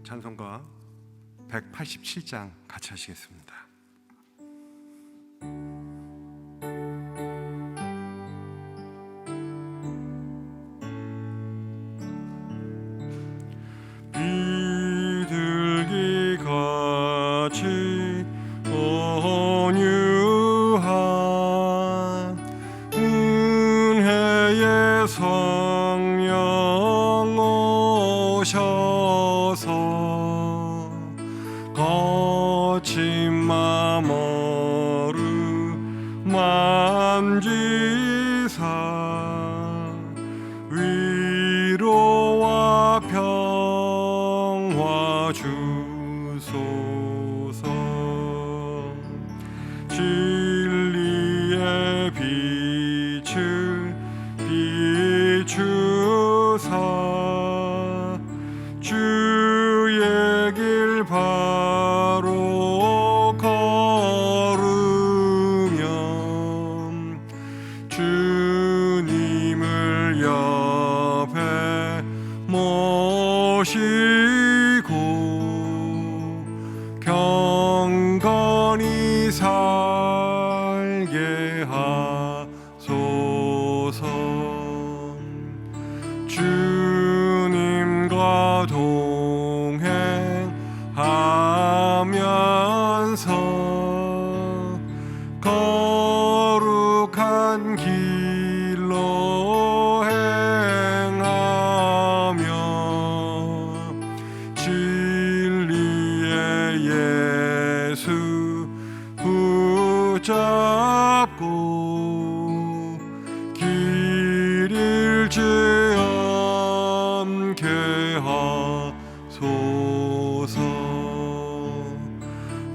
찬송가 187장 같이 하시겠습니다. 비둘기같이 온유한 은혜의 성령 오셔서 거친 맘 어루만지사 위로와 평화 주소서. 진리의 빛을 비추사 주의 길 바로 걸으면 주님을 옆에 모시고 경건히 살게 하소서. 주님과 동행하면서 거룩한 길로 행하며 진리의 예수 붙잡고 길 잃지 않게 하소서.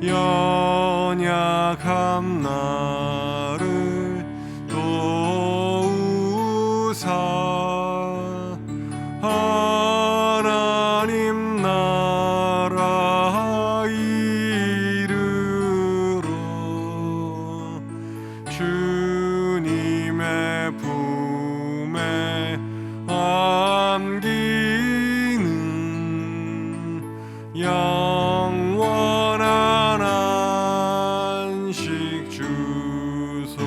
연약함 나를 도우사 하나님 나라 이르러 주님의 품에 안기는 영원한 안식 주소서.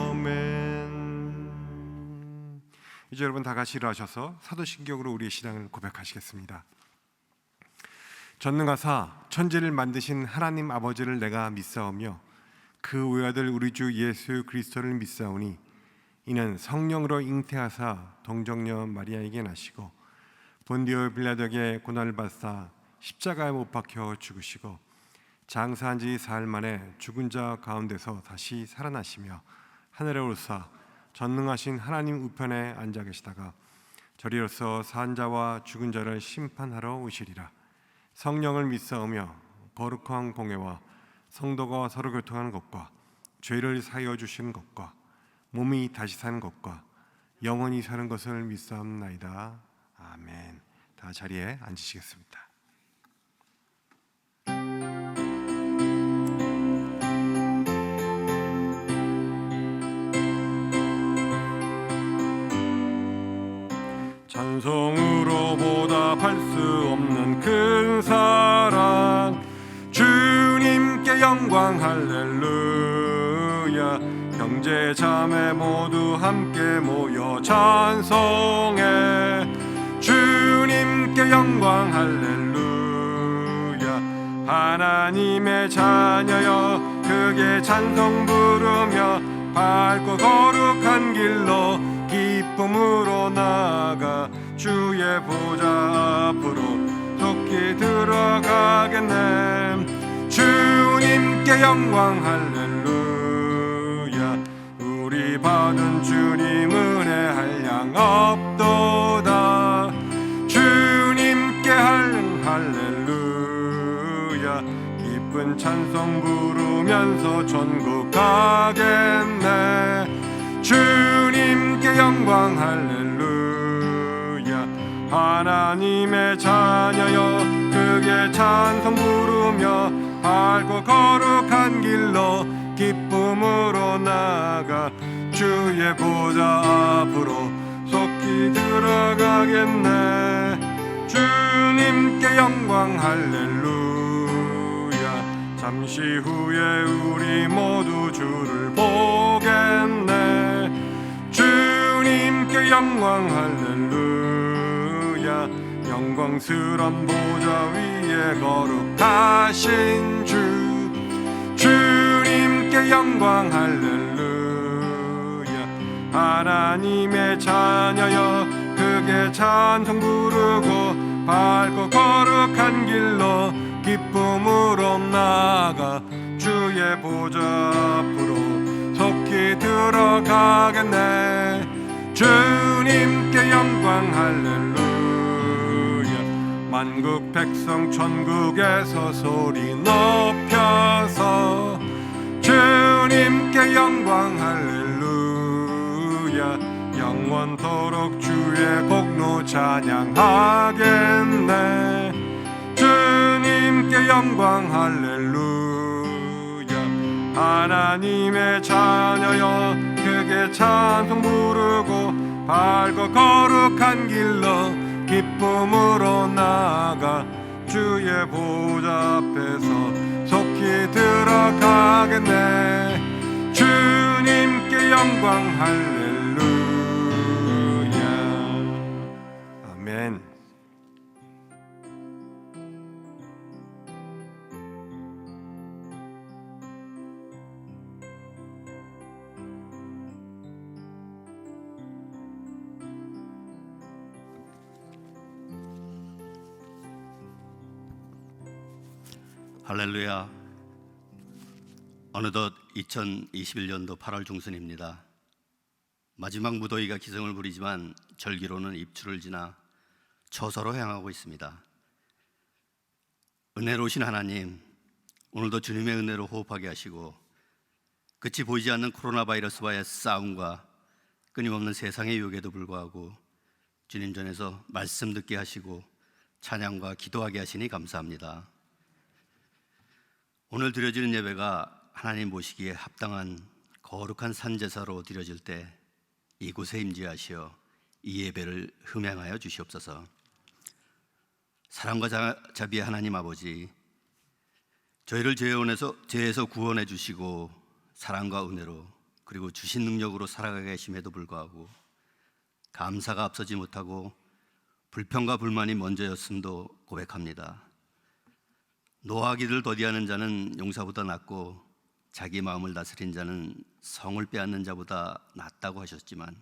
아멘. 이제 여러분 다 같이 일어나셔서 사도신경으로 우리의 신앙을 고백하시겠습니다. 전능하사 천지를 만드신 하나님 아버지를 내가 믿사오며 그 외아들 우리 주 예수 그리스도를 믿사오니 이는 성령으로 잉태하사 동정녀 마리아에게 나시고 본디오 빌라도에게 고난을 받사 십자가에 못 박혀 죽으시고 장사한 지 사흘 만에 죽은 자 가운데서 다시 살아나시며 하늘에 오르사 전능하신 하나님 우편에 앉아 계시다가 저리로서 산 자와 죽은 자를 심판하러 오시리라. 성령을 믿사오며 거룩한 공회와 성도가 서로 교통하는 것과 죄를 사하여 주시는 것과 몸이 다시 사는 것과 영원히 사는 것을 믿사옵나이다. 아멘. 다 자리에 앉으시겠습니다. 찬송으로 보답할 수 없는 큰 사랑 주님께 영광 할렐루야. 형제 자매 모두 함께 모여 찬송해 주님께 영광 할렐루야. 하나님의 자녀여 크게 찬송 부르며 밝고 거룩한 길로 기쁨으로 나아가 주의 보좌 앞으로 속히 들어가겠네. 주님께 영광 할렐루야. 우리 받은 주님 은혜 한량 없도다. 주님께 할렐루야. 기쁜 찬송 부르면서 천국 가겠네. 주님께 영광 할렐루야. 하나님의 자녀여 크게 찬송 부르며 밝고 거룩한 길로 기쁨으로 나아가 주의 보좌 앞으로 속히 들어가겠네. 주님께 영광 할렐루야. 잠시 후에 우리 모두 주를 보겠네. 주님께 영광 할렐루야. 영광스런 보좌 위에 거룩하신 주, 주님께 영광 할렐루야. 하나님의 자녀여 크게 찬송 부르고 밝고 거룩한 길로 기쁨으로 나아가 주의 보좌 앞으로 속히 들어가겠네. 주님께 영광 할렐루야. 만국 백성 천국에서 소리 높여서 주님께 영광 할렐루야. 영원토록 주의 공로 찬양하겠네. 주님께 영광 할렐루야. 하나님의 자녀여 크게 찬송 부르고 밝고 거룩한 길로 기쁨으로 나아가 주의 보좌 앞에서 속히 들어가겠네. 주님께 영광 할렐루야. 아멘. 할렐루야. 어느덧 2021년도 8월 중순입니다. 마지막 무더위가 기승을 부리지만 절기로는 입추를 지나 처서로 향하고 있습니다. 은혜로우신 하나님, 오늘도 주님의 은혜로 호흡하게 하시고 끝이 보이지 않는 코로나 바이러스와의 싸움과 끊임없는 세상의 유혹에도 불구하고 주님 전에서 말씀 듣게 하시고 찬양과 기도하게 하시니 감사합니다. 오늘 드려지는 예배가 하나님 보시기에 합당한 거룩한 산제사로 드려질 때 이곳에 임재하시어 이 예배를 흠양하여 주시옵소서. 사랑과 자비의 하나님 아버지, 저희를 죄에서 구원해 주시고 사랑과 은혜로 그리고 주신 능력으로 살아가게 계심에도 불구하고 감사가 앞서지 못하고 불평과 불만이 먼저였음도 고백합니다. 노하기를 더디하는 자는 용사보다 낫고 자기 마음을 다스린 자는 성을 빼앗는 자보다 낫다고 하셨지만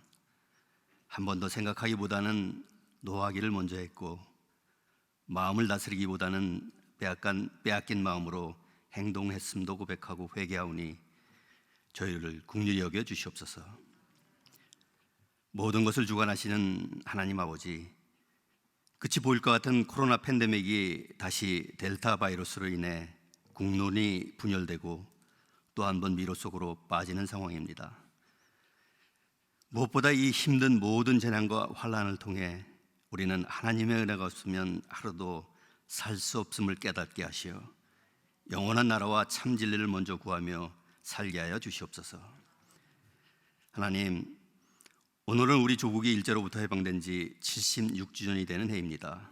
한 번 더 생각하기보다는 노하기를 먼저 했고 마음을 다스리기보다는 빼앗긴 마음으로 행동했음도 고백하고 회개하오니 저희를 긍휼히 여겨 주시옵소서. 모든 것을 주관하시는 하나님 아버지, 끝이 보일 것 같은 코로나 팬데믹이 다시 델타 바이러스로 인해 국론이 분열되고 또 한 번 미로 속으로 빠지는 상황입니다. 무엇보다 이 힘든 모든 재난과 환난을 통해 우리는 하나님의 은혜가 없으면 하루도 살 수 없음을 깨닫게 하시어 영원한 나라와 참 진리를 먼저 구하며 살게 하여 주시옵소서. 하나님, 오늘은 우리 조국이 일제로부터 해방된 지 76주년이 되는 해입니다.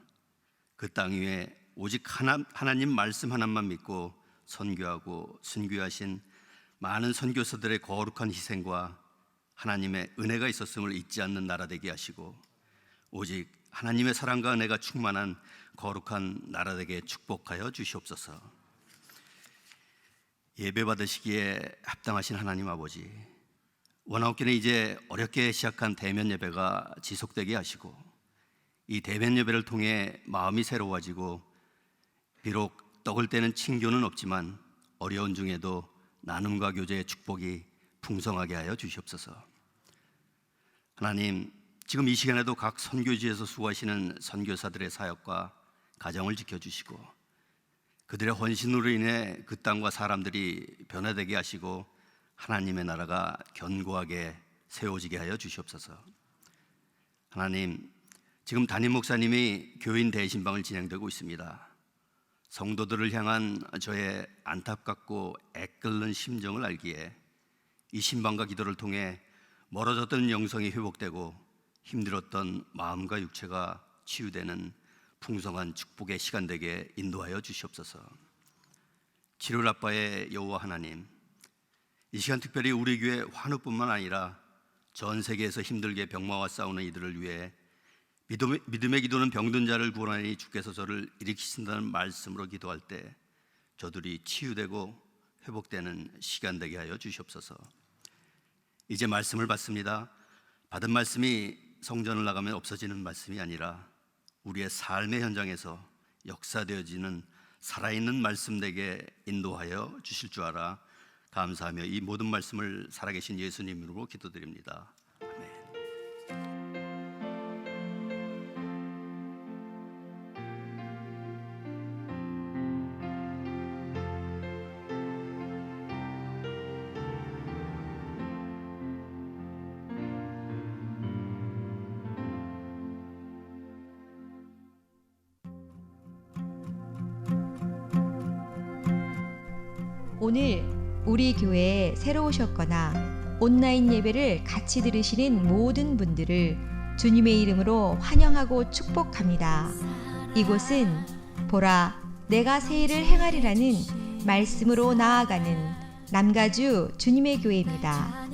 그 땅 위에 오직 하나님 말씀 하나만 믿고 선교하고 순교하신 많은 선교사들의 거룩한 희생과 하나님의 은혜가 있었음을 잊지 않는 나라 되게 하시고 오직 하나님의 사랑과 은혜가 충만한 거룩한 나라 되게 축복하여 주시옵소서. 예배 받으시기에 합당하신 하나님 아버지, 원하옵기는 이제 어렵게 시작한 대면 예배가 지속되게 하시고 이 대면 예배를 통해 마음이 새로워지고 비록 떡을 떼는 친교는 없지만 어려운 중에도 나눔과 교제의 축복이 풍성하게 하여 주시옵소서. 하나님, 지금 이 시간에도 각 선교지에서 수고하시는 선교사들의 사역과 가정을 지켜주시고 그들의 헌신으로 인해 그 땅과 사람들이 변화되게 하시고 하나님의 나라가 견고하게 세워지게 하여 주시옵소서. 하나님, 지금 담임 목사님이 교인 대신방을 진행되고 있습니다. 성도들을 향한 저의 안타깝고 애끓는 심정을 알기에 이 신방과 기도를 통해 멀어졌던 영성이 회복되고 힘들었던 마음과 육체가 치유되는 풍성한 축복의 시간 되게 인도하여 주시옵소서. 치료 아빠의 여호와 하나님, 이 시간 특별히 우리 교회 환우뿐만 아니라 전 세계에서 힘들게 병마와 싸우는 이들을 위해 믿음의 기도는 병든 자를 구원하니 주께서 저를 일으키신다는 말씀으로 기도할 때 저들이 치유되고 회복되는 시간 되게 하여 주시옵소서. 이제 말씀을 받습니다. 받은 말씀이 성전을 나가면 없어지는 말씀이 아니라 우리의 삶의 현장에서 역사되어지는 살아있는 말씀 되게 인도하여 주실 줄 알아 감사하며 이 모든 말씀을 살아계신 예수님 이름으로 기도드립니다. 아멘. 오늘 우리 교회에 새로 오셨거나 온라인 예배를 같이 들으시는 모든 분들을 주님의 이름으로 환영하고 축복합니다. 이곳은 보라 내가 새 일을 행하리라는 말씀으로 나아가는 남가주 주님의 교회입니다.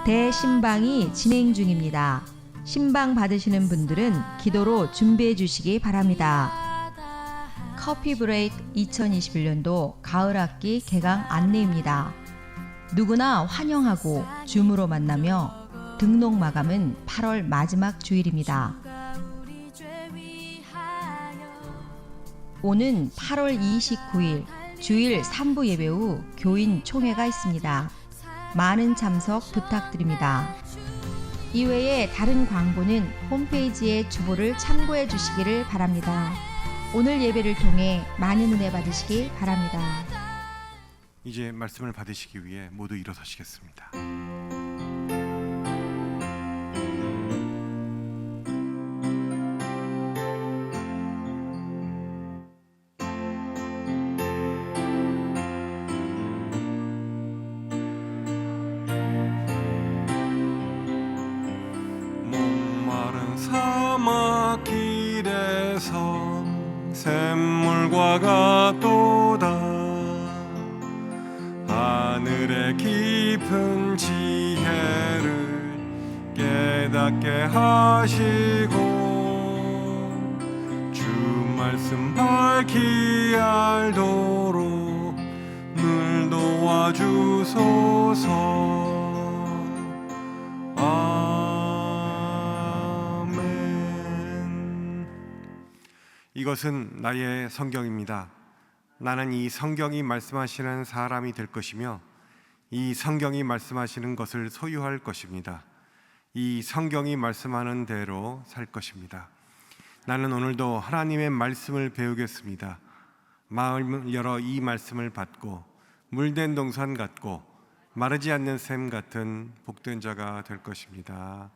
대신방이 진행 중입니다. 신방 받으시는 분들은 기도로 준비해 주시기 바랍니다. 커피 브레이크 2021년도 가을 학기 개강 안내입니다. 누구나 환영하고 줌으로 만나며 등록 마감은 8월 마지막 주일입니다. 오는 8월 29일 주일 3부 예배 후 교인 총회가 있습니다. 많은 참석 부탁드립니다. 이외에 다른 광고는 홈페이지의 주보를 참고해 주시기를 바랍니다. 오늘 예배를 통해 많은 은혜 받으시기 바랍니다. 이제 말씀을 받으시기 위해 모두 일어서시겠습니다. 목마른 사막 길에서 샘물과 같도다. 하늘의 깊은 지혜를 깨닫게 하시고 주 말씀 밝히 알도록 늘 도와주소서. 이것은 나의 성경입니다. 나는 이 성경이 말씀하시는 사람이 될 것이며 이 성경이 말씀하시는 것을 소유할 것입니다. 이 성경이 말씀하는 대로 살 것입니다. 나는 오늘도 하나님의 말씀을 배우겠습니다. 마음을 열어 이 말씀을 받고 물된 동산 같고 마르지 않는 샘 같은 복된 자가 될 것입니다.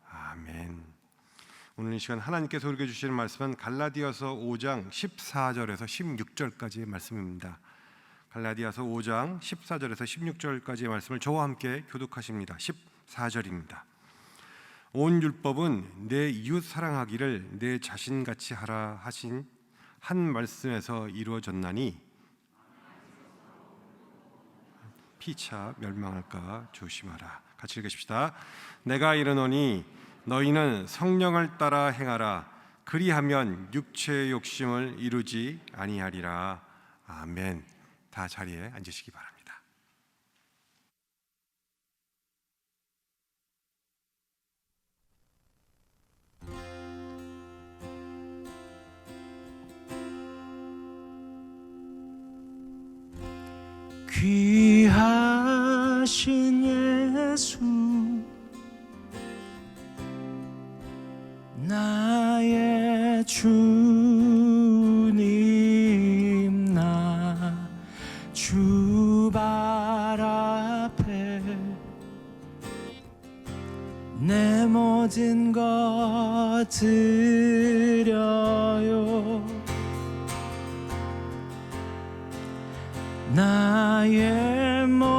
아멘. 오늘 이 시간 하나님께서 우리에게 주시는 말씀은 갈라디아서 5장 14절에서 16절까지의 말씀입니다. 갈라디아서 5장 14절에서 16절까지의 말씀을 저와 함께 교독하십니다. 14절입니다. 온 율법은 내 이웃 사랑하기를 내 자신같이 하라 하신 한 말씀에서 이루어졌나니 피차 멸망할까 조심하라. 같이 읽으십시다. 내가 이르노니 너희는 성령을 따라 행하라. 그리하면 육체의 욕심을 이루지 아니하리라. 아멘. 다 자리에 앉으시기 바랍니다. 귀하신 예수 나의 주님 나 주발 앞에 내 모든 것 드려요. 나의 모든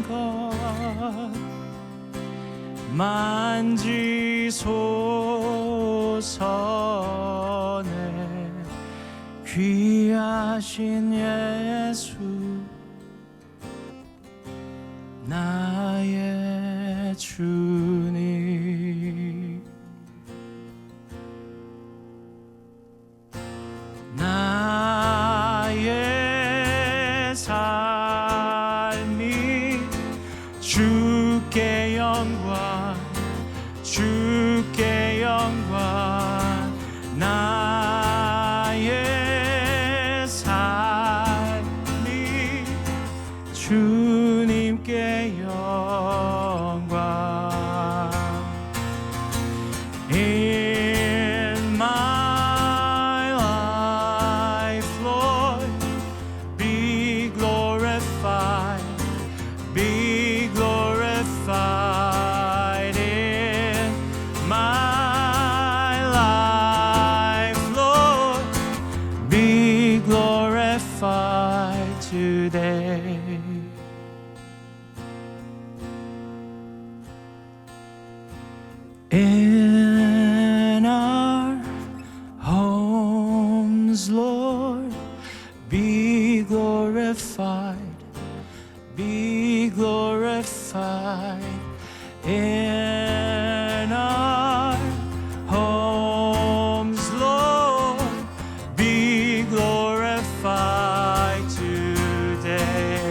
것 만지소서 내 귀하신 예수 나의 주님 나의 삶이 주께 영광 주께 영광 나의 삶이 주님께 영광 In my life Lord be glorified be glorified in my life Lord be glorified today in our homes, Lord, be glorified, be glorified in our homes, Lord, be glorified today.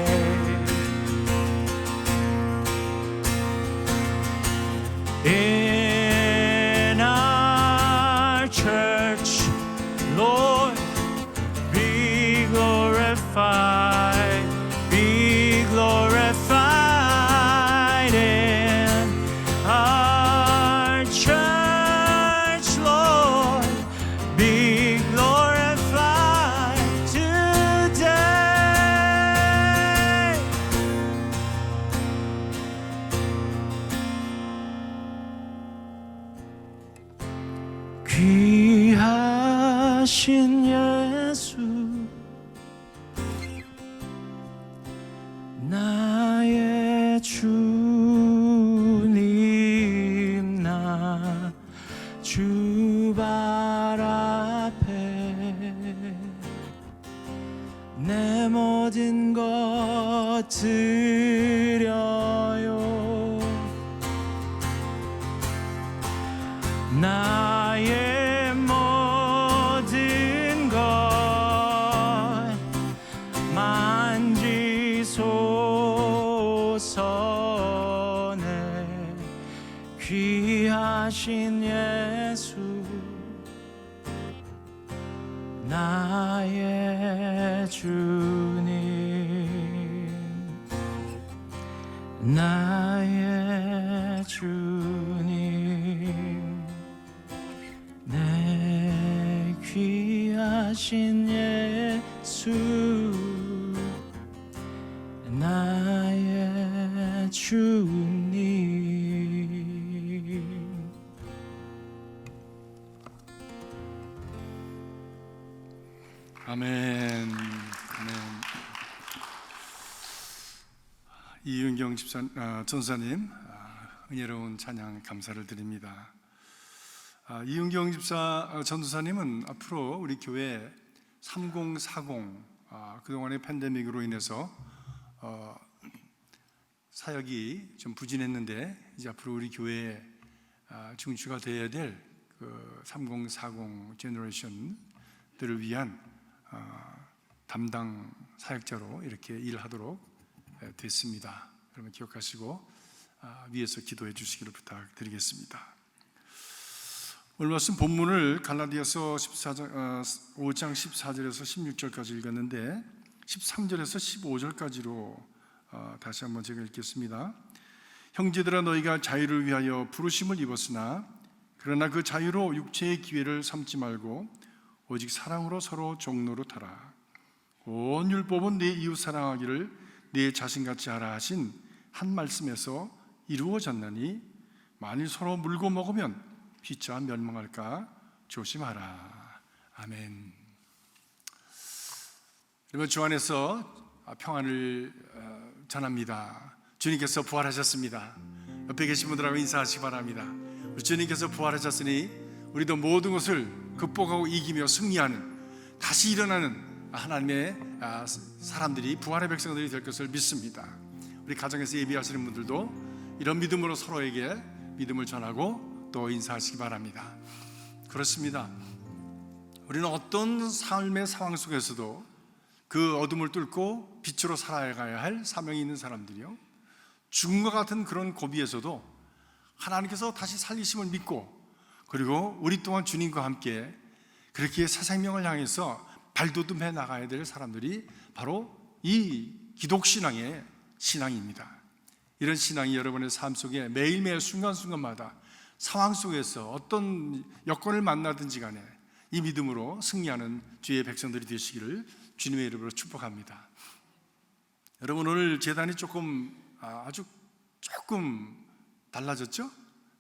In our church, Lord, be glorified, be glorified in our church, Lord, be glorified today. 귀하신 예수 나의 주님 나 주발 앞에 내 모든 것 드려요 나의 모든 것 만지소서 내 귀하신 예수 나의 주님 나의 주님 내 귀하신 예수 나의 주님 아멘. 아멘. 이윤경 전사님 은혜로운 찬양 감사를 드립니다. 이윤경 집사 전도사님은 앞으로 우리 교회 3040 그동안의 팬데믹으로 인해서 사역이 좀 부진했는데 이제 앞으로 우리 교회에 중추가 되어야 될 그 3040 제너레이션들을 위한 담당 사역자로 이렇게 일하도록 됐습니다. 여러분 기억하시고 위에서 기도해 주시기를 부탁드리겠습니다. 오늘 말씀 본문을 갈라디아서 5장 14절에서 16절까지 읽었는데 13절에서 15절까지로 다시 한번 제가 읽겠습니다. 형제들아 너희가 자유를 위하여 부르심을 입었으나 그러나 그 자유로 육체의 기회를 삼지 말고 오직 사랑으로 서로 종노릇하라. 온 율법은 네 이웃 사랑하기를 네 자신같이 하라 하신 한 말씀에서 이루어졌나니 만일 서로 물고 먹으면 피차 멸망할까 조심하라. 아멘. 여러분 주 안에서 평안을 전합니다. 주님께서 부활하셨습니다. 옆에 계신 분들하고 인사하시기 바랍니다. 우리 주님께서 부활하셨으니 우리도 모든 것을 극복하고 이기며 승리하는, 다시 일어나는 하나님의 사람들이, 부활의 백성들이 될 것을 믿습니다. 우리 가정에서 예비하시는 분들도 이런 믿음으로 서로에게 믿음을 전하고 또 인사하시기 바랍니다. 그렇습니다. 우리는 어떤 삶의 상황 속에서도 그 어둠을 뚫고 빛으로 살아가야 할 사명이 있는 사람들이요, 죽음과 같은 그런 고비에서도 하나님께서 다시 살리심을 믿고, 그리고 우리 또한 주님과 함께 그렇게 새 생명을 향해서 발돋움해 나가야 될 사람들이 바로 이 기독신앙의 신앙입니다. 이런 신앙이 여러분의 삶 속에 매일매일 순간순간마다 상황 속에서 어떤 여건을 만나든지 간에 이 믿음으로 승리하는 주의 백성들이 되시기를 주님의 이름으로 축복합니다. 여러분, 오늘 제단이 아주 조금 달라졌죠?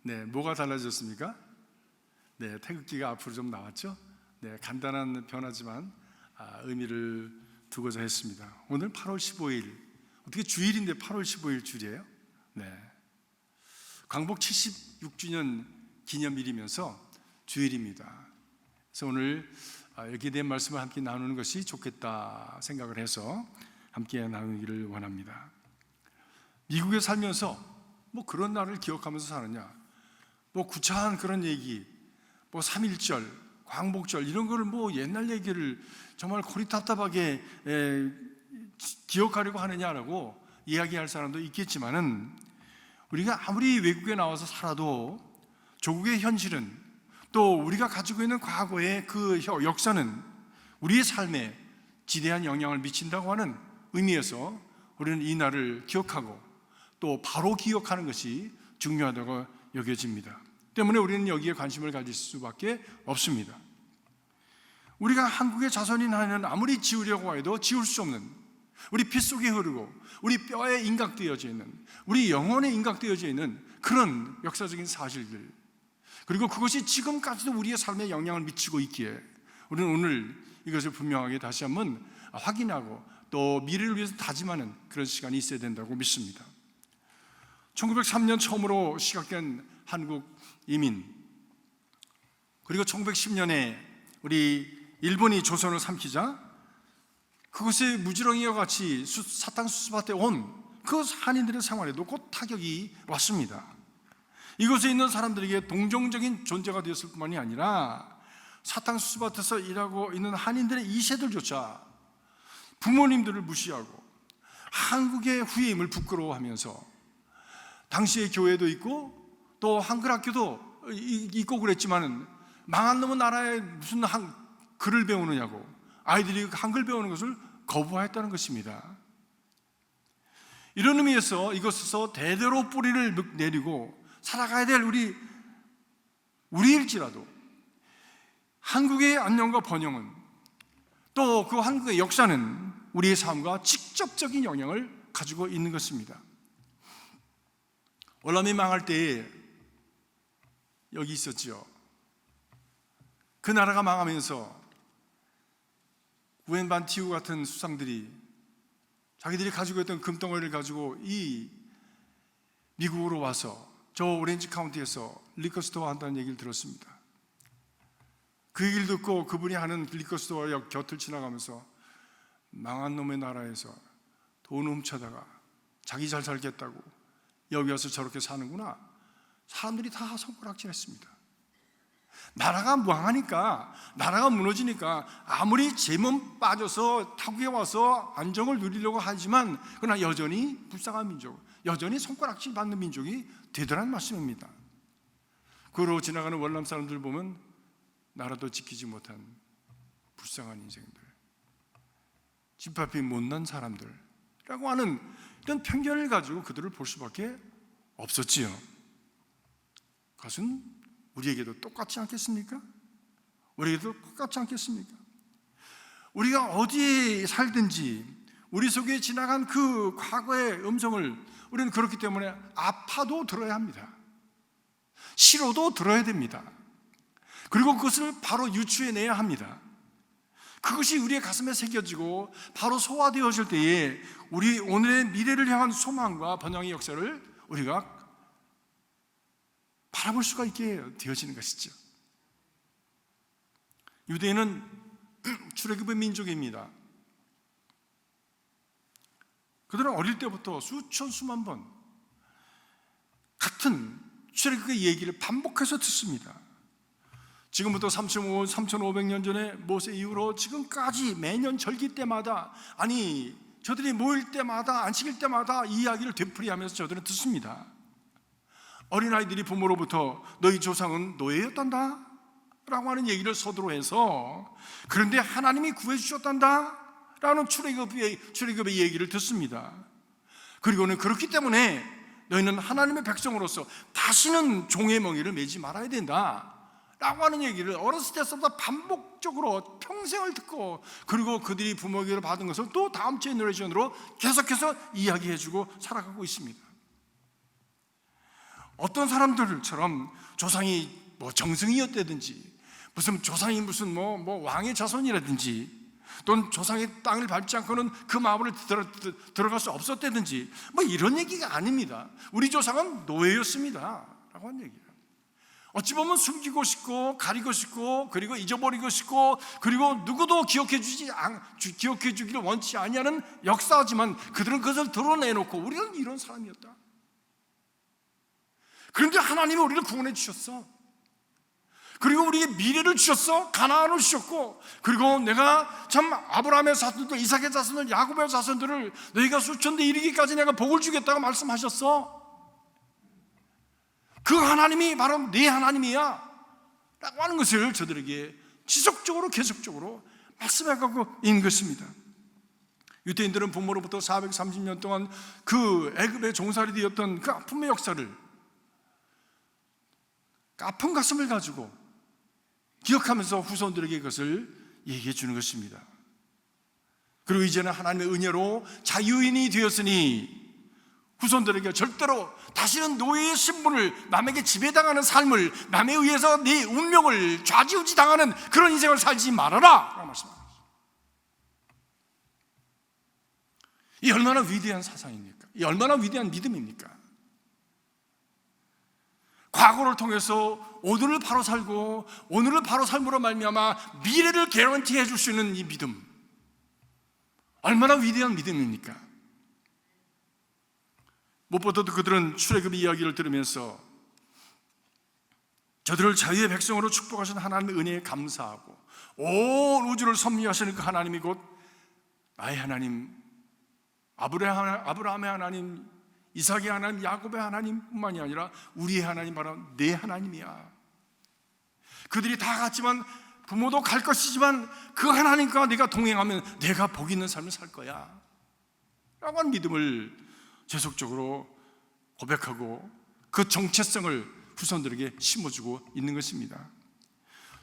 네, 뭐가 달라졌습니까? 네, 태극기가 앞으로 좀 나왔죠? 네, 간단한 변화지만 의미를 두고자 했습니다. 오늘 8월 15일, 어떻게 주일인데 8월 15일 주일이에요? 네, 광복 76주년 기념일이면서 주일입니다. 그래서 오늘 여기에 대한 말씀을 함께 나누는 것이 좋겠다 생각을 해서 함께 나누기를 원합니다. 미국에 살면서 뭐 그런 날을 기억하면서 사느냐, 뭐 구차한 그런 얘기, 뭐 3.1절, 광복절 이런 거를 뭐 옛날 얘기를 정말 고리탑답하게 기억하려고 하느냐라고 이야기할 사람도 있겠지만은, 우리가 아무리 외국에 나와서 살아도 조국의 현실은, 또 우리가 가지고 있는 과거의 그 역사는 우리의 삶에 지대한 영향을 미친다고 하는 의미에서 우리는 이 날을 기억하고 또 바로 기억하는 것이 중요하다고 여겨집니다. 때문에 우리는 여기에 관심을 가질 수밖에 없습니다. 우리가 한국의 자손인 하나는 아무리 지우려고 해도 지울 수 없는, 우리 피 속에 흐르고 우리 뼈에 인각되어져 있는, 우리 영혼에 인각되어져 있는 그런 역사적인 사실들, 그리고 그것이 지금까지도 우리의 삶에 영향을 미치고 있기에 우리는 오늘 이것을 분명하게 다시 한번 확인하고 또 미래를 위해서 다짐하는 그런 시간이 있어야 된다고 믿습니다. 1903년 처음으로 시작된 한국 이민, 그리고 1910년에 우리 일본이 조선을 삼키자 그것이 무지렁이와 같이 사탕수수밭에 온 그 한인들의 생활에도 곧 타격이 왔습니다. 이곳에 있는 사람들에게 동정적인 존재가 되었을 뿐만이 아니라 사탕수수밭에서 일하고 있는 한인들의 2세들조차 부모님들을 무시하고 한국의 후임을 부끄러워하면서, 당시에 교회도 있고 또 한글 학교도 있고 그랬지만은 망한 놈은 나라에 무슨 글을 배우느냐고 아이들이 한글 배우는 것을 거부하였다는 것입니다. 이런 의미에서 이것에서 대대로 뿌리를 내리고 살아가야 될 우리일지라도 한국의 안녕과 번영은, 또 그 한국의 역사는 우리의 삶과 직접적인 영향을 가지고 있는 것입니다. 월남이 망할 때에 여기 있었지요. 그 나라가 망하면서 구엔반티우 같은 수상들이 자기들이 가지고 있던 금덩어리를 가지고 이 미국으로 와서 저 오렌지 카운티에서 리커스토어 한다는 얘기를 들었습니다. 그 얘기를 듣고 그분이 하는 리커스토어 곁을 지나가면서 망한 놈의 나라에서 돈 훔쳐다가 자기 잘 살겠다고 여기 와서 저렇게 사는구나, 사람들이 다 손가락질했습니다. 나라가 망하니까, 나라가 무너지니까 아무리 제 몸 빠져서 타국에 와서 안정을 누리려고 하지만 그러나 여전히 불쌍한 민족, 여전히 손가락질 받는 민족이 되더란 말씀입니다. 그로 지나가는 월남 사람들 보면 나라도 지키지 못한 불쌍한 인생들, 집합이 못난 사람들이라고 하는 이런 편견을 가지고 그들을 볼 수밖에 없었지요. 그것은 우리에게도 똑같지 않겠습니까? 우리에게도 똑같지 않겠습니까? 우리가 어디에 살든지 우리 속에 지나간 그 과거의 음성을 우리는 그렇기 때문에 아파도 들어야 합니다. 싫어도 들어야 됩니다. 그리고 그것을 바로 유추해내야 합니다. 그것이 우리의 가슴에 새겨지고 바로 소화되어질 때에 우리 오늘의 미래를 향한 소망과 번영의 역사를 우리가 바라볼 수가 있게 되어지는 것이죠. 유대인은 출애굽의 민족입니다. 그들은 어릴 때부터 수천 수만 번 같은 출애굽의 얘기를 반복해서 듣습니다. 지금부터 3,500년 전에 모세 이후로 지금까지 매년 절기 때마다, 아니 저들이 모일 때마다, 안식일 때마다 이 이야기를 되풀이하면서 저들은 듣습니다. 어린아이들이 부모로부터 너희 조상은 노예였단다 라고 하는 얘기를 서두로 해서, 그런데 하나님이 구해주셨단다 라는 출애굽의 얘기를 듣습니다. 그리고는 그렇기 때문에 너희는 하나님의 백성으로서 다시는 종의 멍에를 매지 말아야 된다 라고 하는 얘기를 어렸을 때부터 반복적으로 평생을 듣고, 그리고 그들이 부모에게 받은 것을 또 다음 제너레이션으로 계속해서 이야기해주고 살아가고 있습니다. 어떤 사람들처럼 조상이 뭐 정승이었다든지, 무슨 조상이 무슨 뭐 왕의 자손이라든지, 또는 조상의 땅을 밟지 않고는 그 마을을 들어갈 수 없었다든지, 뭐 이런 얘기가 아닙니다. 우리 조상은 노예였습니다 라고 하는 얘기예요. 어찌 보면 숨기고 싶고 가리고 싶고 그리고 잊어버리고 싶고 그리고 누구도 기억해 주기를 원치 아니하는 역사지만, 그들은 그것을 드러내놓고 우리는 이런 사람이었다. 그런데 하나님이 우리를 구원해 주셨어. 그리고 우리에게 미래를 주셨어. 가나안을 주셨고, 그리고 내가 참 아브라함의 자손들, 이삭의 자손들, 야곱의 자손들을 너희가 수천 대 이르기까지 내가 복을 주겠다고 말씀하셨어. 그 하나님이 바로 네 하나님이야 라고 하는 것을 저들에게 지속적으로 계속적으로 말씀해가고 있는 것입니다. 유대인들은 부모로부터 430년 동안 그 애굽의 종살이 되었던 그 아픔의 역사를, 아픈 가슴을 가지고 기억하면서 후손들에게 그것을 얘기해 주는 것입니다. 그리고 이제는 하나님의 은혜로 자유인이 되었으니 후손들에게 절대로 다시는 노예의 신분을, 남에게 지배당하는 삶을, 남에 의해서 네 운명을 좌지우지 당하는 그런 인생을 살지 말아라 라고 말씀합니다. 이 얼마나 위대한 사상입니까? 이 얼마나 위대한 믿음입니까? 과거를 통해서 오늘을 바로 살고 오늘을 바로 삶으로 말미암아 미래를 개런티해 줄 수 있는 이 믿음, 얼마나 위대한 믿음입니까? 무엇보다도 그들은 출애굽의 이야기를 들으면서 저들을 자유의 백성으로 축복하신 하나님의 은혜에 감사하고, 온 우주를 섭리하시는 그 하나님이 곧 나의 하나님, 아브라함의 하나님, 이삭의 하나님, 야곱의 하나님뿐만이 아니라 우리의 하나님, 바로 내 하나님이야. 그들이 다 갔지만, 부모도 갈 것이지만 그 하나님과 내가 동행하면 내가 복 있는 삶을 살 거야 라고 하는 믿음을 계속적으로 고백하고 그 정체성을 후손들에게 심어주고 있는 것입니다.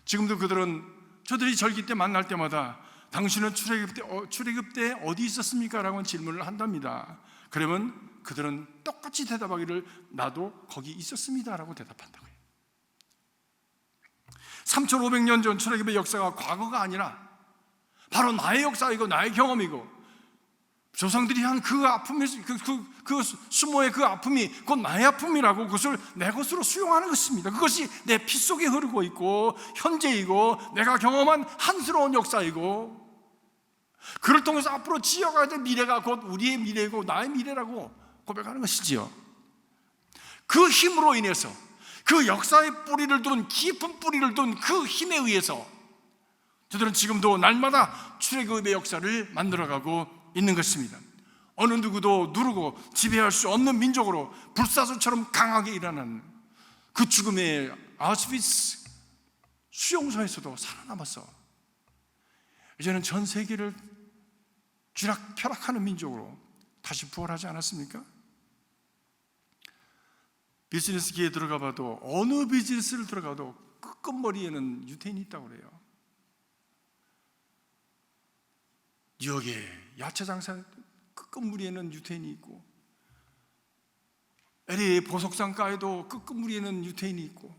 지금도 그들은 저들이 절기 때 만날 때마다 당신은 출애굽 때 어디 있었습니까? 라고 질문을 한답니다. 그러면 그들은 똑같이 대답하기를 나도 거기 있었습니다 라고 대답한다고요. 3,500년 전 출애굽의 역사가 과거가 아니라 바로 나의 역사이고 나의 경험이고, 조상들이 한 그 아픔의 그 수모의 그 아픔이 곧 나의 아픔이라고 그것을 내 것으로 수용하는 것입니다. 그것이 내 피 속에 흐르고 있고 현재이고 내가 경험한 한스러운 역사이고, 그를 통해서 앞으로 지어가야 될 미래가 곧 우리의 미래이고 나의 미래라고 고백하는 것이지요. 그 힘으로 인해서, 그 역사의 뿌리를 둔, 깊은 뿌리를 둔 그 힘에 의해서 저들은 지금도 날마다 출애굽의 역사를 만들어가고 있는 것입니다. 어느 누구도 누르고 지배할 수 없는 민족으로 불사조처럼 강하게 일어나는 그 죽음의 아우슈비츠 수용소에서도 살아남아서 이제는 전 세계를 쥐락펴락하는 민족으로 다시 부활하지 않았습니까? 비즈니스계에 들어가 봐도, 어느 비즈니스를 들어가도 끝머리에는 유태인이 있다고 그래요. 뉴욕에 야채 장사 끝무리에는 유태인이 있고, LA 보석상가에도 끝무리에는 유태인이 있고,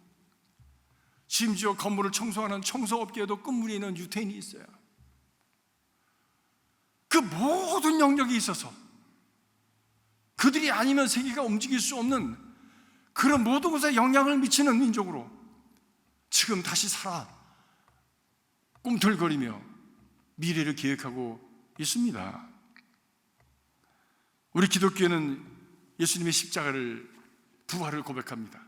심지어 건물을 청소하는 청소업계에도 끝무리에는 유태인이 있어요. 그 모든 영역에 있어서 그들이 아니면 세계가 움직일 수 없는 그런 모든 것에 영향을 미치는 민족으로 지금 다시 살아 꿈틀거리며 미래를 계획하고 있습니다. 우리 기독교는 예수님의 십자가를, 부활을 고백합니다.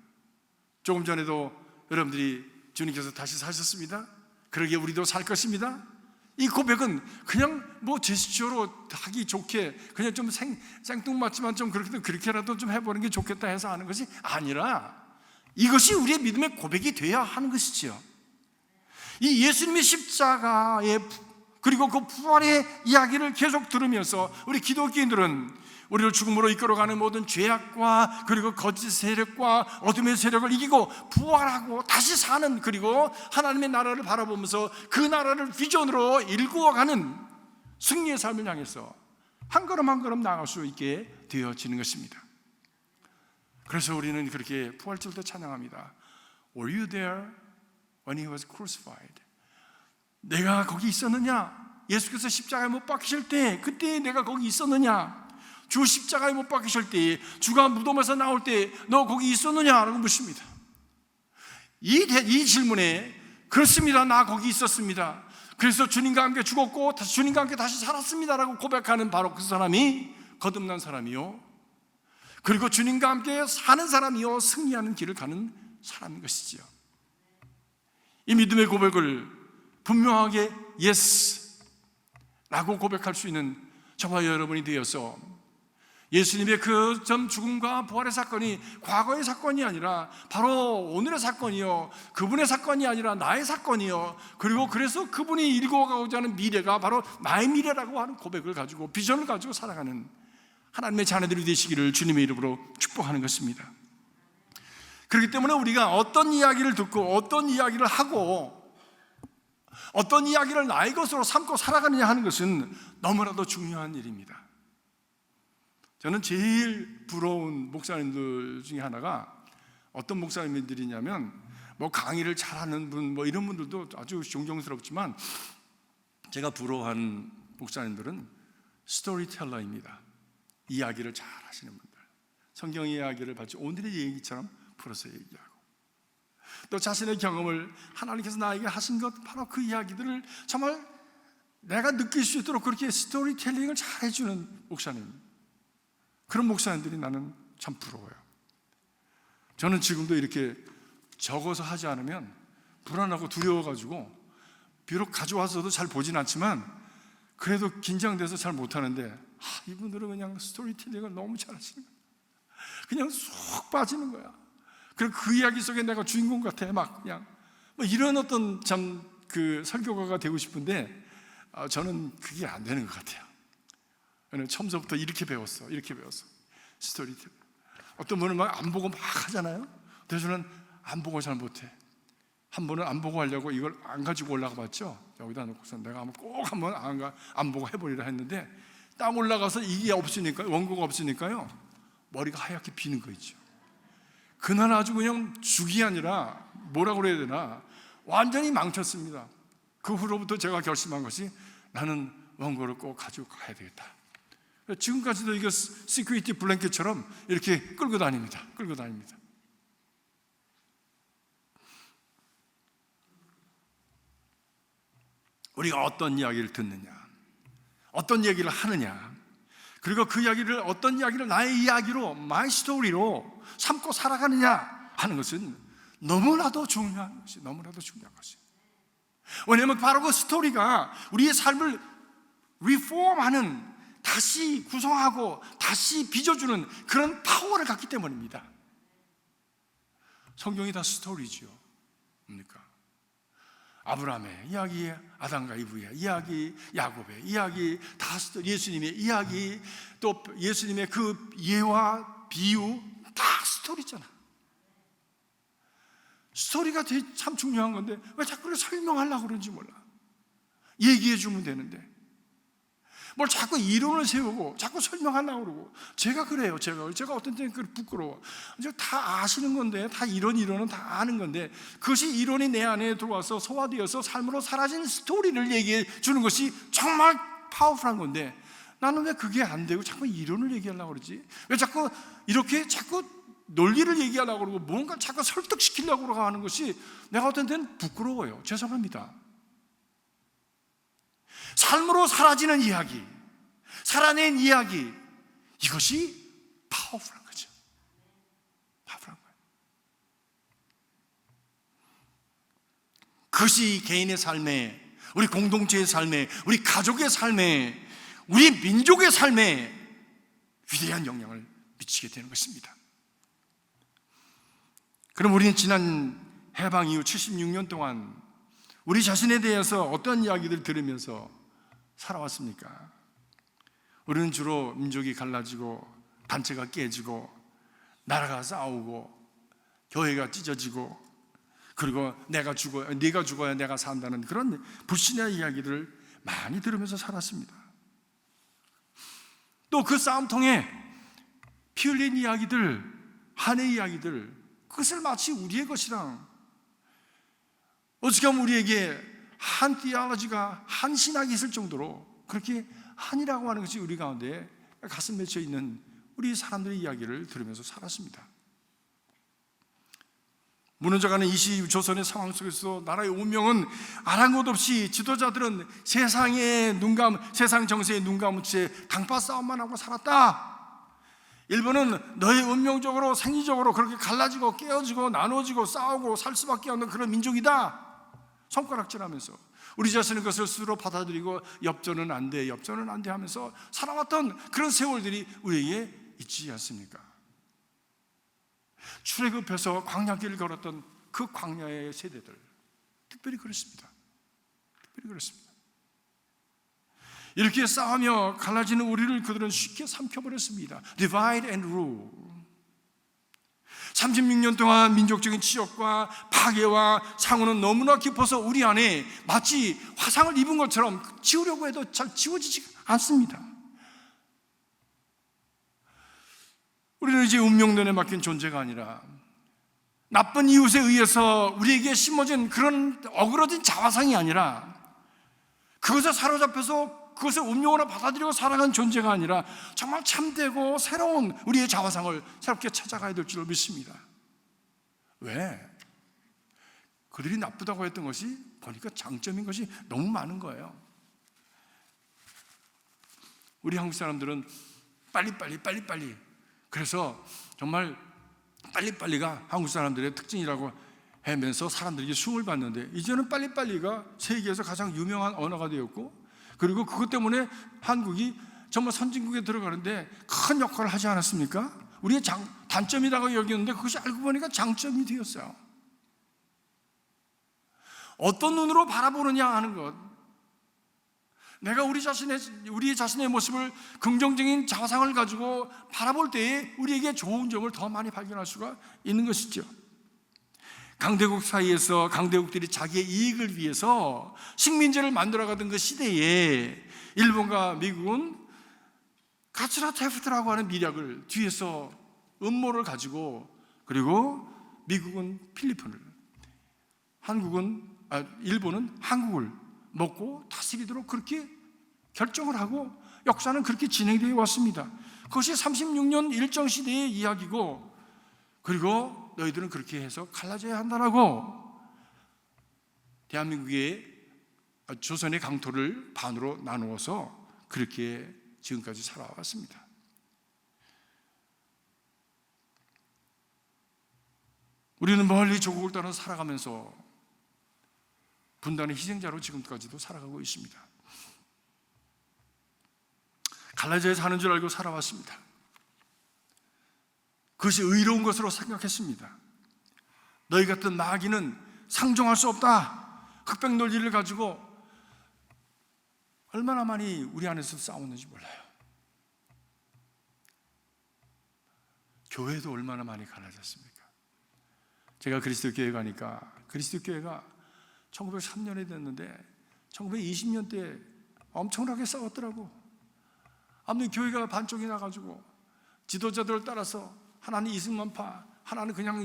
조금 전에도 여러분들이 주님께서 다시 사셨습니다. 그러기에 우리도 살 것입니다. 이 고백은 그냥 뭐 제스처로 하기 좋게 그냥 좀 생뚱맞지만 좀 그렇게라도 좀 해보는 게 좋겠다 해서 하는 것이 아니라 이것이 우리의 믿음의 고백이 돼야 하는 것이지요. 이 예수님의 십자가의 그리고 그 부활의 이야기를 계속 들으면서 우리 기독교인들은 우리를 죽음으로 이끌어가는 모든 죄악과 그리고 거짓 세력과 어둠의 세력을 이기고 부활하고 다시 사는, 그리고 하나님의 나라를 바라보면서 그 나라를 비전으로 일구어가는 승리의 삶을 향해서 한 걸음 한 걸음 나아갈 수 있게 되어지는 것입니다. 그래서 우리는 그렇게 부활절 때 찬양합니다. Were you there when he was crucified? 내가 거기 있었느냐? 예수께서 십자가에 못 박히실 때 그때 내가 거기 있었느냐? 주 십자가에 못 박히실 때, 주가 무덤에서 나올 때 너 거기 있었느냐라고 묻습니다. 이 질문에 그렇습니다, 나 거기 있었습니다, 그래서 주님과 함께 죽었고 주님과 함께 다시 살았습니다라고 고백하는 바로 그 사람이 거듭난 사람이요, 그리고 주님과 함께 사는 사람이요, 승리하는 길을 가는 사람인 것이지요. 이 믿음의 고백을 분명하게 예스라고 고백할 수 있는 저와 여러분이 되어서 예수님의 그 전 죽음과 부활의 사건이 과거의 사건이 아니라 바로 오늘의 사건이요, 그분의 사건이 아니라 나의 사건이요, 그리고 그래서 그분이 일궈가고자 하는 미래가 바로 나의 미래라고 하는 고백을 가지고 비전을 가지고 살아가는 하나님의 자녀들이 되시기를 주님의 이름으로 축복하는 것입니다. 그렇기 때문에 우리가 어떤 이야기를 듣고 어떤 이야기를 하고 어떤 이야기를 나의 것으로 삼고 살아가느냐 하는 것은 너무나도 중요한 일입니다. 저는 제일 부러운 목사님들 중에 하나가 어떤 목사님들이냐면, 뭐 강의를 잘하는 분, 뭐 이런 분들도 아주 존경스럽지만 제가 부러워하는 목사님들은 스토리텔러입니다. 이야기를 잘 하시는 분들, 성경 이야기를 마치 오늘의 얘기처럼 풀어서 얘기하고, 또 자신의 경험을 하나님께서 나에게 하신 것, 바로 그 이야기들을 정말 내가 느낄 수 있도록 그렇게 스토리텔링을 잘 해주는 목사님, 그런 목사님들이 나는 참 부러워요. 저는 지금도 이렇게 적어서 하지 않으면 불안하고 두려워가지고 비록 가져와서도 잘 보진 않지만 그래도 긴장돼서 잘 못하는데, 이분들은 그냥 스토리텔링을 너무 잘하시는 거야. 그냥 쏙 빠지는 거야. 그리고 그 이야기 속에 내가 주인공 같아. 막 그냥 뭐 이런 어떤 참 그 설교가가 되고 싶은데 저는 그게 안 되는 것 같아요. 처음부터 이렇게 배웠어. 스토리텔. 어떤 분은 막 안 보고 막 하잖아요. 그래서 저는 안 보고 잘 못해. 한 번은 안 보고 하려고 이걸 안 가지고 올라가 봤죠. 여기다 놓고서 내가 꼭 한번 안 보고 해보리라 했는데, 딱 올라가서 이게 없으니까, 원고가 없으니까요, 머리가 하얗게 비는 거 있죠. 그날 아주 그냥 죽이 아니라 뭐라고 그래야 되나, 완전히 망쳤습니다. 그 후로부터 제가 결심한 것이, 나는 원고를 꼭 가지고 가야 되겠다. 지금까지도 이거 시큐리티 블랭켓처럼 이렇게 끌고 다닙니다. 우리가 어떤 이야기를 듣느냐, 어떤 얘기를 하느냐, 그리고 그 이야기를, 어떤 이야기를 나의 이야기로, 마이 스토리로 삼고 살아가느냐 하는 것은 너무나도 중요한 것이에요. 왜냐하면 바로 그 스토리가 우리의 삶을 리폼하는, 다시 구성하고 다시 빚어주는 그런 파워를 갖기 때문입니다. 성경이 다 스토리죠. 뭡니까? 아브라함의 이야기, 아담과 이브의 이야기, 야곱의 이야기, 다 예수님의 이야기, 또 예수님의 그 예와 비유, 다 스토리잖아. 스토리가 참 중요한 건데 왜 자꾸 설명하려고 그러는지 몰라. 얘기해 주면 되는데 뭘 자꾸 이론을 세우고 자꾸 설명하려고 그러고. 제가 그래요. 제가 어떤 때는 부끄러워. 이제 다 아시는 건데, 다 이론은 다 아는 건데, 그것이 이론이 내 안에 들어와서 소화되어서 삶으로 사라진 스토리를 얘기해 주는 것이 정말 파워풀한 건데, 나는 왜 그게 안 되고 자꾸 이론을 얘기하려고 그러지? 왜 자꾸 이렇게 자꾸 논리를 얘기하려고 그러고 뭔가 자꾸 설득시키려고 그러고 하는 것이 내가 어떤 때는 부끄러워요. 죄송합니다. 삶으로 사라지는 이야기, 살아낸 이야기, 이것이 파워풀한 거죠. 파워풀한 거예요. 그것이 개인의 삶에, 우리 공동체의 삶에, 우리 가족의 삶에, 우리 민족의 삶에 위대한 영향을 미치게 되는 것입니다. 그럼 우리는 지난 해방 이후 76년 동안 우리 자신에 대해서 어떤 이야기들을 들으면서 살아왔습니까? 우리는 주로 민족이 갈라지고 단체가 깨지고 나라가 싸우고 교회가 찢어지고 그리고 네가 죽어야 내가 산다는 그런 불신의 이야기들을 많이 들으면서 살았습니다. 또 그 싸움통에 피 흘린 이야기들, 한의 이야기들, 그것을 마치 우리의 것이랑 어떻게 하면 우리에게 한 티올로지가, 한 신학이 있을 정도로 그렇게 한이라고 하는 것이 우리 가운데 가슴 맺혀 있는 우리 사람들의 이야기를 들으면서 살았습니다. 무너져가는 이 조선의 상황 속에서 나라의 운명은 아랑곳 없이 지도자들은 세상의 세상 정세에 눈 감은 채 강파 싸움만 하고 살았다. 일본은 너의 운명적으로 생리적으로 그렇게 갈라지고 깨어지고 나눠지고 싸우고 살 수밖에 없는 그런 민족이다. 손가락질하면서 우리 자신은 그것을 스스로 받아들이고 엽전은 안 돼, 엽전은 안 돼 하면서 살아왔던 그런 세월들이 우리에게 있지 않습니까? 출애굽해서 광야길을 걸었던 그 광야의 세대들, 특별히 그렇습니다. 특별히 그렇습니다. 이렇게 싸우며 갈라지는 우리를 그들은 쉽게 삼켜버렸습니다. Divide and rule. 36년 동안 민족적인 치욕과 파괴와 상흔은 너무나 깊어서 우리 안에 마치 화상을 입은 것처럼 지우려고 해도 잘 지워지지 않습니다. 우리는 이제 운명론에 맡긴 존재가 아니라 나쁜 이웃에 의해서 우리에게 심어진 그런 어그러진 자화상이 아니라 그것에 사로잡혀서 그것을 운명으로 받아들이고 살아가는 존재가 아니라 정말 참되고 새로운 우리의 자화상을 새롭게 찾아가야 될 줄 믿습니다. 왜? 그들이 나쁘다고 했던 것이 보니까 장점인 것이 너무 많은 거예요. 우리 한국 사람들은 빨리빨리 그래서 정말 빨리빨리가 한국 사람들의 특징이라고 하면서 사람들에게 숭을 받는데 이제는 빨리빨리가 세계에서 가장 유명한 언어가 되었고 그리고 그것 때문에 한국이 정말 선진국에 들어가는데 큰 역할을 하지 않았습니까? 우리의 단점이라고 여기는데 그것이 알고 보니까 장점이 되었어요. 어떤 눈으로 바라보느냐 하는 것, 내가 우리 자신의 모습을 긍정적인 자상을 가지고 바라볼 때에 우리에게 좋은 점을 더 많이 발견할 수가 있는 것이죠. 강대국 사이에서 강대국들이 자기의 이익을 위해서 식민지를 만들어가던 그 시대에 일본과 미국은 가츠라 테프트라고 하는 미략을 뒤에서 음모를 가지고 그리고 미국은 필리핀을 일본은 한국을 먹고 다스리도록 그렇게 결정을 하고 역사는 그렇게 진행되어 왔습니다. 그것이 36년 일정시대의 이야기고 그리고 너희들은 그렇게 해서 갈라져야 한다라고 대한민국의 조선의 강토를 반으로 나누어서 그렇게 지금까지 살아왔습니다. 우리는 멀리 조국을 떠나 살아가면서 분단의 희생자로 지금까지도 살아가고 있습니다. 갈라져야 사는 줄 알고 살아왔습니다. 그것이 의로운 것으로 생각했습니다. 너희 같은 마귀는 상종할 수 없다. 흑백 논리를 가지고 얼마나 많이 우리 안에서 싸웠는지 몰라요. 교회도 얼마나 많이 갈라졌습니까? 제가 그리스도 교회 가니까 그리스도 교회가 1903년에 됐는데 1920년대에 엄청나게 싸웠더라고. 아무튼 교회가 반쪽이 나가지고 지도자들을 따라서 하나는 이승만파, 하나는 그냥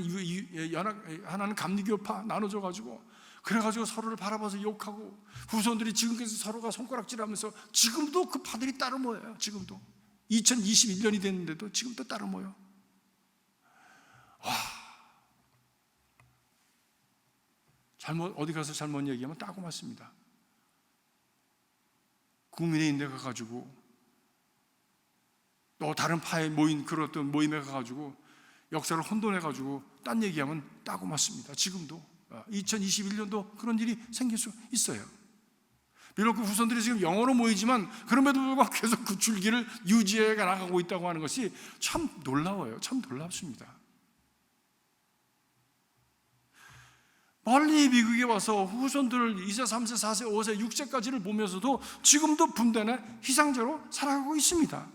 하나는 감리교파 나눠져가지고 그래가지고 서로를 바라봐서 욕하고 후손들이 지금까지 서로가 손가락질하면서 지금도 그 파들이 따로 모여요. 지금도 2021년이 됐는데도 지금도 따로 모여. 어디 가서 잘못 얘기하면 따고 맞습니다. 국민의힘에 가가지고 또 다른 파에 모인 그런 어떤 모임에 가가지고 역사를 혼돈해가지고 딴 얘기하면 따고 맞습니다. 지금도 2021년도 그런 일이 생길 수 있어요. 비록 그 후손들이 지금 영어로 모이지만 그럼에도 불구하고 계속 그 줄기를 유지해 나가고 있다고 하는 것이 참 놀라워요. 참 놀랍습니다. 멀리 미국에 와서 후손들 2세, 3세, 4세, 5세, 6세까지를 보면서도 지금도 분단의 희생자로 살아가고 있습니다.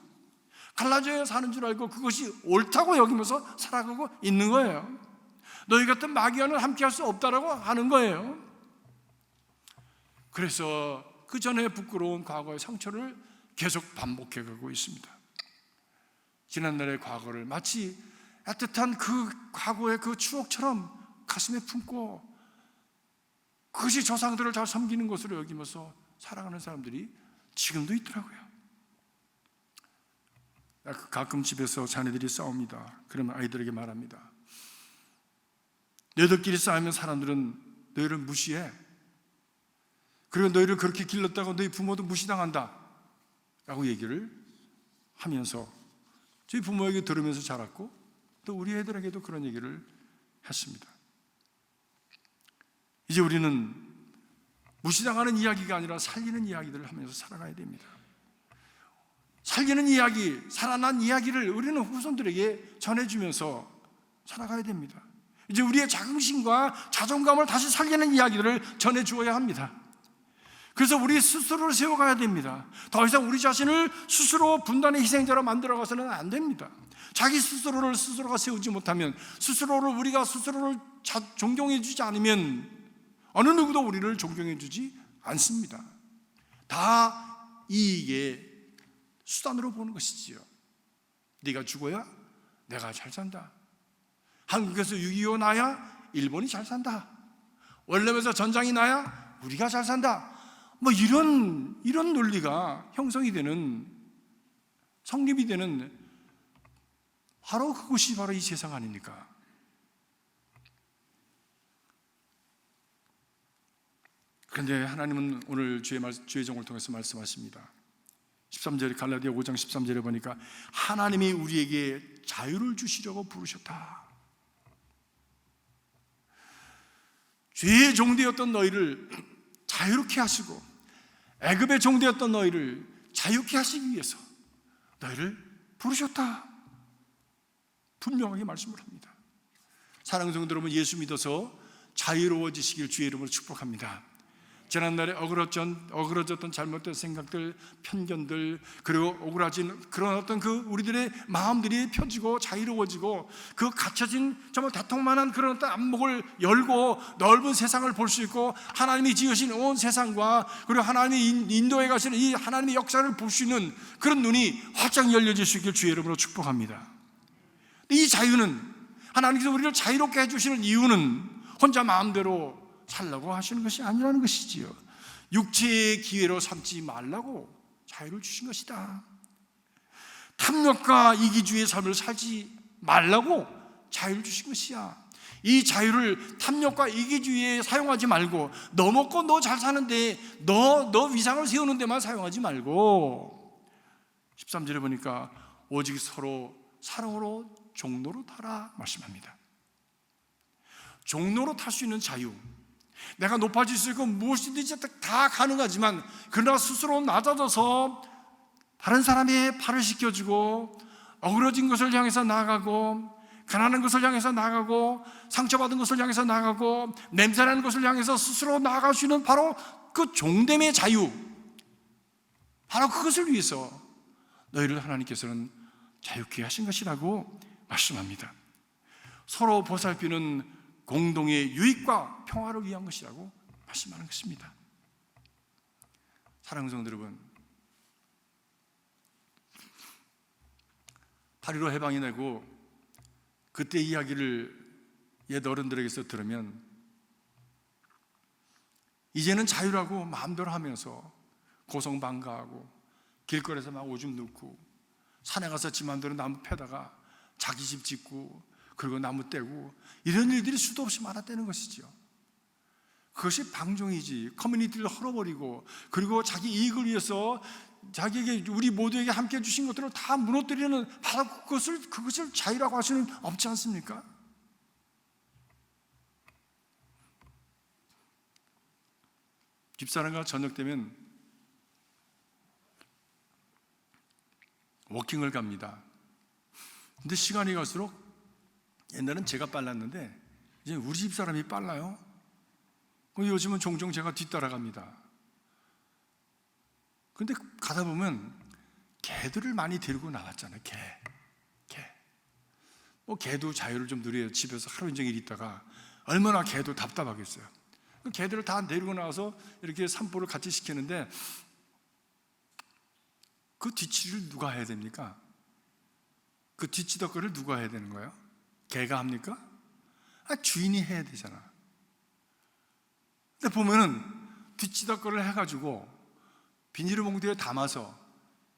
갈라져야 사는 줄 알고 그것이 옳다고 여기면서 살아가고 있는 거예요. 너희 같은 마귀와는 함께할 수 없다라고 하는 거예요. 그래서 그 전에 부끄러운 과거의 상처를 계속 반복해 가고 있습니다. 지난날의 과거를 마치 애틋한 그 과거의 그 추억처럼 가슴에 품고 그것이 조상들을 잘 섬기는 것으로 여기면서 살아가는 사람들이 지금도 있더라고요. 가끔 집에서 자녀들이 싸웁니다. 그러면 아이들에게 말합니다. 너희들끼리 싸우면 사람들은 너희를 무시해. 그리고 너희를 그렇게 길렀다고 너희 부모도 무시당한다 라고 얘기를 하면서 저희 부모에게 들으면서 자랐고 또 우리 애들에게도 그런 얘기를 했습니다. 이제 우리는 무시당하는 이야기가 아니라 살리는 이야기들을 하면서 살아가야 됩니다. 살리는 이야기, 살아난 이야기를 우리는 후손들에게 전해주면서 살아가야 됩니다. 이제 우리의 자긍심과 자존감을 다시 살리는 이야기들을 전해주어야 합니다. 그래서 우리 스스로를 세워가야 됩니다. 더 이상 우리 자신을 스스로 분단의 희생자로 만들어가서는 안 됩니다. 자기 스스로를 스스로가 세우지 못하면, 우리가 스스로를 존경해주지 않으면 어느 누구도 우리를 존경해주지 않습니다. 다 이익의 수단으로 보는 것이지요. 네가 죽어야 내가 잘 산다. 한국에서 6.25 나야 일본이 잘 산다. 월남에서 전장이 나야 우리가 잘 산다. 뭐 이런 논리가 형성이 되는, 성립이 되는 바로 그것이 바로 이 세상 아닙니까? 그런데 하나님은 오늘 주의 종을 통해서 말씀하십니다. 13절에, 갈라디아 5장 13절에 보니까 하나님이 우리에게 자유를 주시려고 부르셨다. 죄의 종되었던 너희를 자유롭게 하시고 애굽의 종되었던 너희를 자유케 하시기 위해서 너희를 부르셨다. 분명하게 말씀을 합니다. 사랑하는 성도 여러분, 예수 믿어서 자유로워지시길 주의 이름으로 축복합니다. 지난날에 어그러졌던 잘못된 생각들, 편견들, 그리고 오그라진 그런 어떤 그 우리들의 마음들이 펴지고 자유로워지고 그 갇혀진 정말 다통만한 그런 어떤 안목을 열고 넓은 세상을 볼 수 있고 하나님이 지으신 온 세상과 그리고 하나님이 인도해 가시는 이 하나님의 역사를 볼 수 있는 그런 눈이 활짝 열려질 수 있길 주의 이름으로 축복합니다. 이 자유는, 하나님께서 우리를 자유롭게 해주시는 이유는 혼자 마음대로 살라고 하시는 것이 아니라는 것이지요. 육체의 기회로 삼지 말라고 자유를 주신 것이다. 탐욕과 이기주의의 삶을 살지 말라고 자유를 주신 것이야. 이 자유를 탐욕과 이기주의에 사용하지 말고 너 먹고 너 잘 사는데 너 위상을 세우는 데만 사용하지 말고 13절에 보니까 오직 서로 사랑으로 종로로 타라 말씀합니다. 종로로 탈 수 있는 자유, 내가 높아질 수 있고 무엇이든지 다 가능하지만 그러나 스스로 낮아져서 다른 사람의 팔을 씻겨주고 어그러진 것을 향해서 나아가고 가난한 것을 향해서 나아가고 상처받은 것을 향해서 나아가고 냄새나는 것을 향해서 스스로 나아갈 수 있는 바로 그 종됨의 자유, 바로 그것을 위해서 너희를 하나님께서는 자유케 하신 것이라고 말씀합니다. 서로 보살피는 공동의 유익과 평화를 위한 것이라고 말씀하는 것입니다. 사랑하는 성도 여러분, 8.15 해방이 되고 그때 이야기를 옛 어른들에게서 들으면 이제는 자유라고 마음대로 하면서 고성방가하고 길거리에서 막 오줌 넣고 산에 가서 지 마음대로 나무 패다가 자기 집 짓고 그리고 나무 떼고 이런 일들이 수도 없이 많았다는 것이지요. 그것이 방종이지. 커뮤니티를 헐어버리고 그리고 자기 이익을 위해서 자기에게 우리 모두에게 함께 주신 것들을 다 무너뜨리는 바로 그것을 자유라고 할 수는 없지 않습니까? 집사람과 저녁 되면 워킹을 갑니다. 근데 시간이 갈수록 옛날엔 제가 빨랐는데 이제 우리 집사람이 빨라요. 요즘은 종종 제가 뒤따라갑니다. 근데 가다 보면 개들을 많이 데리고 나왔잖아요. 개. 개도 자유를 좀 누려요. 집에서 하루 종일 있다가 얼마나 개도 답답하겠어요. 개들을 다 데리고 나와서 이렇게 산보를 같이 시키는데 그 뒤치를 누가 해야 됩니까? 그 뒤치덕거리를 누가 해야 되는 거예요? 개가 합니까? 주인이 해야 되잖아. 근데 보면은 뒤치덕거리를 해가지고 비닐봉투에 담아서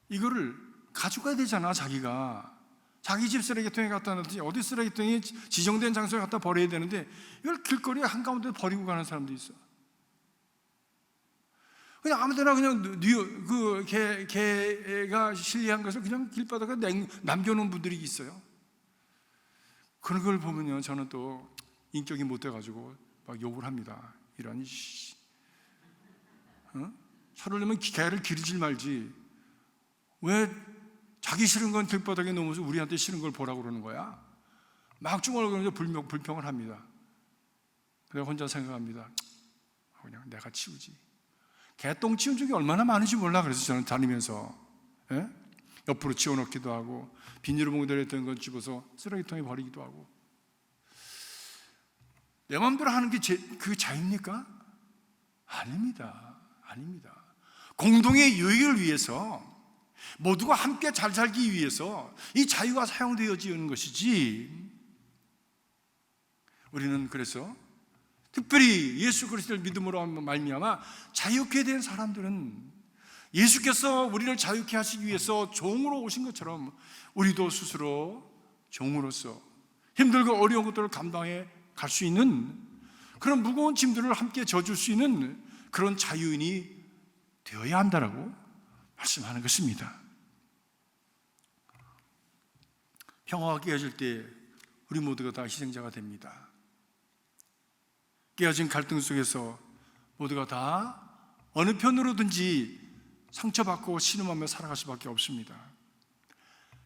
이거를 가져가야 되잖아. 자기가 자기 집 쓰레기통에 갖다 놨든지 어디 쓰레기통에 지정된 장소에 갖다 버려야 되는데 이걸 길거리에 한가운데 버리고 가는 사람도 있어. 그냥 아무데나 그냥 개가 실리한 것을 그냥 길바닥에 남겨놓은 분들이 있어요. 그런 걸 보면요, 저는 또 인격이 못 돼가지고 막 욕을 합니다. 이런 차를 내면 개를 기르질 말지 왜 자기 싫은 건 길바닥에 놓으면서 우리한테 싫은 걸 보라고 그러는 거야? 막 중얼거리면서 불평을 합니다. 그래서 혼자 생각합니다. 그냥 내가 치우지. 개똥 치운 적이 얼마나 많은지 몰라. 그래서 저는 다니면서 옆으로 치워놓기도 하고 비닐봉지에 있던 건 집어서 쓰레기통에 버리기도 하고. 내 마음대로 하는 게 그게 자유입니까? 아닙니다. 공동의 유익을 위해서 모두가 함께 잘 살기 위해서 이 자유가 사용되어지는 것이지. 우리는 그래서 특별히 예수 그리스도를 믿음으로 말미암아 자유케 된 사람들은 예수께서 우리를 자유케 하시기 위해서 종으로 오신 것처럼 우리도 스스로 종으로서 힘들고 어려운 것들을 감당해 갈 수 있는 그런 무거운 짐들을 함께 져줄 수 있는 그런 자유인이 되어야 한다라고 말씀하는 것입니다. 평화가 깨어질 때 우리 모두가 다 희생자가 됩니다. 깨어진 갈등 속에서 모두가 다 어느 편으로든지 상처받고 신음하며 살아갈 수밖에 없습니다.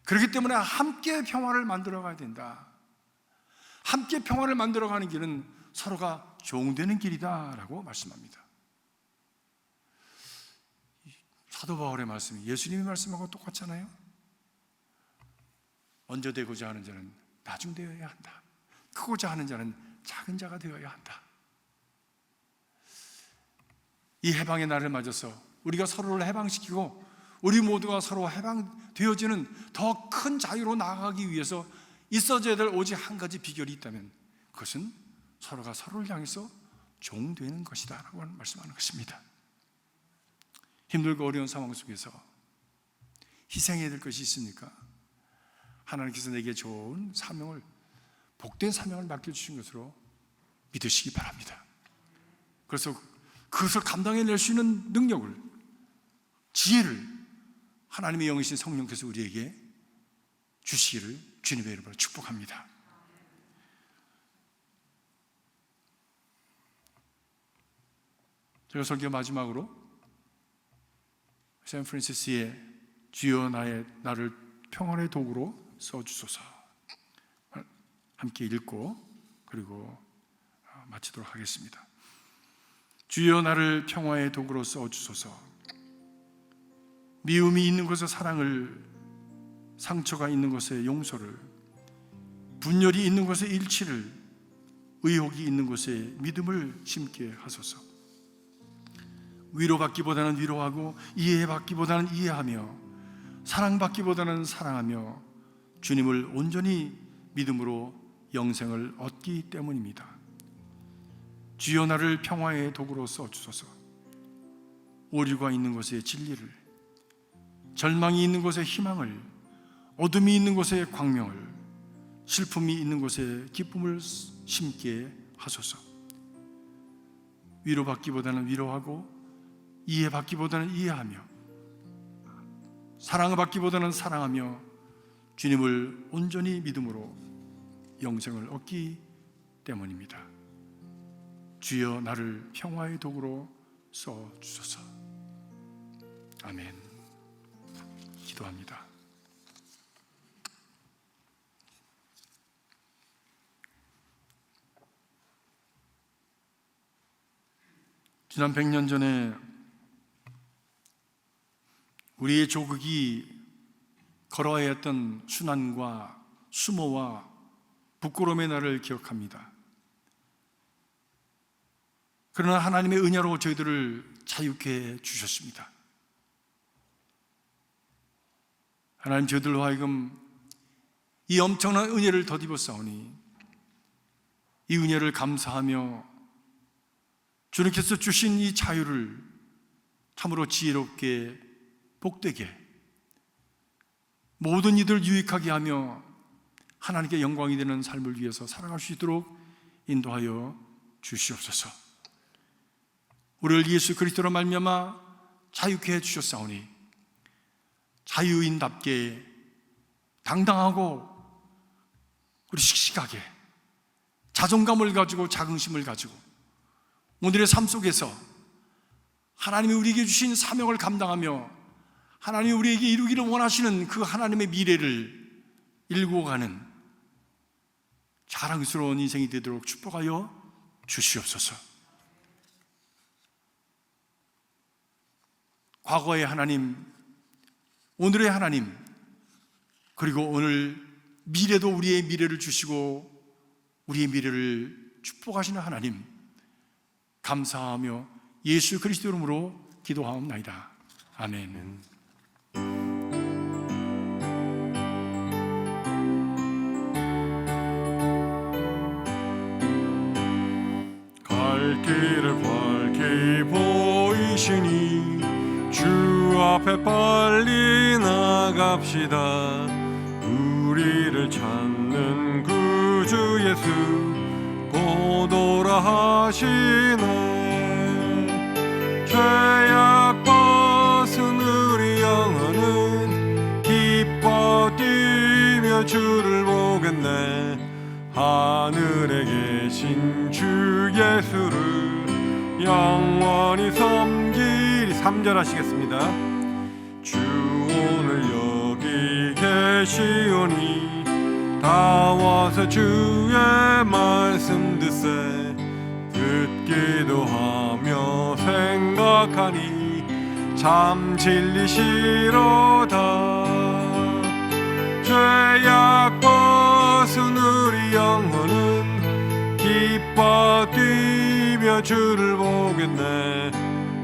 그렇기 때문에 함께 평화를 만들어 가야 된다. 함께 평화를 만들어가는 길은 서로가 종되는 길이다라고 말씀합니다. 사도 바울의 말씀이 예수님의 말씀하고 똑같잖아요. 먼저 되고자 하는 자는 나중되어야 한다. 크고자 하는 자는 작은 자가 되어야 한다. 이 해방의 날을 맞아서 우리가 서로를 해방시키고 우리 모두가 서로 해방되어지는 더 큰 자유로 나아가기 위해서 있어져야 될 오직 한 가지 비결이 있다면 그것은 서로가 서로를 향해서 종되는 것이다 라고 말씀하는 것입니다. 힘들고 어려운 상황 속에서 희생해야 될 것이 있습니까? 하나님께서 내게 좋은 사명을, 복된 사명을 맡겨주신 것으로 믿으시기 바랍니다. 그래서 그것을 감당해낼 수 있는 능력을, 지혜를 하나님의 영이신 성령께서 우리에게 주시기를 주님의 이름으로 축복합니다. 제가 설교 마지막으로 샌프란시스의 주여 나를 평안의 도구로 써주소서 함께 읽고 그리고 마치도록 하겠습니다. 주여 나를 평화의 도구로 써주소서. 미움이 있는 곳에 사랑을, 상처가 있는 곳에 용서를, 분열이 있는 곳에 일치를, 의혹이 있는 곳에 믿음을 심게 하소서. 위로받기보다는 위로하고 이해받기보다는 이해하며 사랑받기보다는 사랑하며 주님을 온전히 믿음으로 영생을 얻기 때문입니다. 주여 나를 평화의 도구로 써주소서. 오류가 있는 곳에 진리를, 절망이 있는 곳에 희망을, 어둠이 있는 곳에 광명을, 슬픔이 있는 곳에 기쁨을 심게 하소서. 위로받기보다는 위로하고 이해받기보다는 이해하며 사랑을 받기보다는 사랑하며 주님을 온전히 믿음으로 영생을 얻기 때문입니다. 주여 나를 평화의 도구로 써주소서. 아멘. 기도합니다. 지난 100년 전에 우리의 조국이 걸어야 했던 순환과 수모와 부끄러움의 날을 기억합니다. 그러나 하나님의 은혜로 저희들을 자유케 해 주셨습니다. 하나님, 저희들로 하여금 이 엄청난 은혜를 덧입어 싸우니 이 은혜를 감사하며 주님께서 주신 이 자유를 참으로 지혜롭게 복되게 모든 이들 유익하게 하며 하나님께 영광이 되는 삶을 위해서 살아갈 수 있도록 인도하여 주시옵소서. 우리를 예수 그리스도로 말미암아 자유케 해주셨사오니 자유인답게 당당하고 우리 씩씩하게 자존감을 가지고 자긍심을 가지고 오늘의 삶 속에서 하나님이 우리에게 주신 사명을 감당하며 하나님이 우리에게 이루기를 원하시는 그 하나님의 미래를 일구어가는 자랑스러운 인생이 되도록 축복하여 주시옵소서. 과거의 하나님, 오늘의 하나님, 그리고 오늘 미래도 우리의 미래를 주시고 우리의 미래를 축복하시는 하나님, 감사하며 예수 그리스도 이름으로 기도하옵나이다. 아멘. 갈 길을 밝히 보이시니 주 앞에 빨리 나갑시다. 우리를 찾는 구주 예수 보도라 하시네. 죄악 벗은 우리 영혼은 기뻐 뛰며 주를 보겠네. 하늘에 계신 주 예수를 영원히 섬기리. 3절 하시겠습니다. 주 오늘 여기 계시오니 다 와서 주의 말씀 듣세. 듣기도 하며 생각하니 참 진리시로다. 죄악 벗은 우리 영혼은 기뻐 뛰며 주를 보겠네.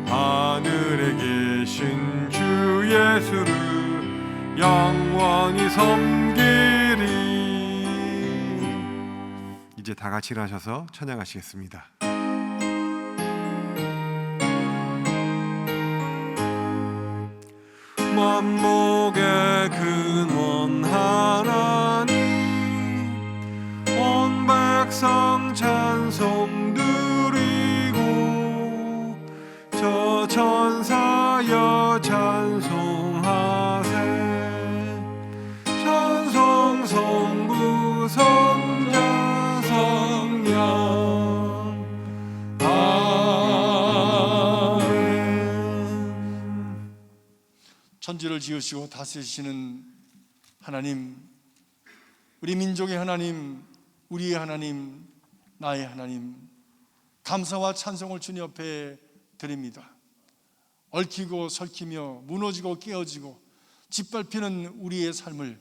하늘에 계신 주 예수를 영원히 섬기리. 이제 다 같이 일어나셔서 찬양하시겠습니다. 만복의 근원 하나님, 온 백성 찬송 드리고 저 천사여 찬송하세. 찬송 성부 성자 성령 아멘. 천지를 지으시고 다스리시는 하나님, 우리 민족의 하나님, 우리의 하나님, 나의 하나님, 감사와 찬송을 주님 앞에 드립니다. 얽히고 설키며 무너지고 깨어지고 짓밟히는 우리의 삶을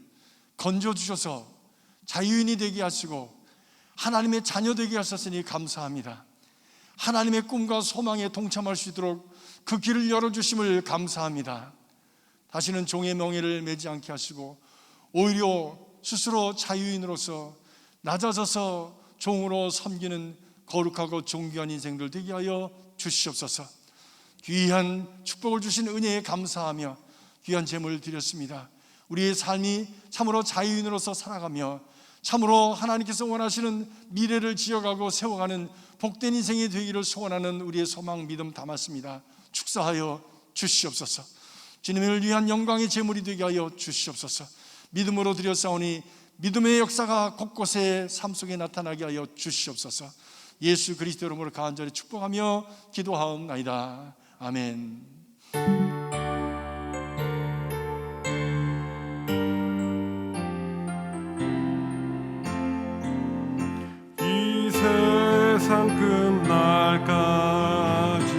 건져주셔서 자유인이 되게 하시고 하나님의 자녀 되게 하셨으니 감사합니다. 하나님의 꿈과 소망에 동참할 수 있도록 그 길을 열어주심을 감사합니다. 다시는 종의 명예를 매지 않게 하시고 오히려 스스로 자유인으로서 낮아져서 종으로 섬기는 거룩하고 존귀한 인생들 되게 하여 주시옵소서. 귀한 축복을 주신 은혜에 감사하며 귀한 제물을 드렸습니다. 우리의 삶이 참으로 자유인으로서 살아가며 참으로 하나님께서 원하시는 미래를 지어가고 세워가는 복된 인생이 되기를 소원하는 우리의 소망, 믿음 담았습니다. 축사하여 주시옵소서. 주님을 위한 영광의 제물이 되게 하여 주시옵소서. 믿음으로 드렸사오니 믿음의 역사가 곳곳에 삶 속에 나타나게 하여 주시옵소서. 예수 그리스도 이름으로 간절히 축복하며 기도하옵나이다. 아멘. 이 세상 끝날까지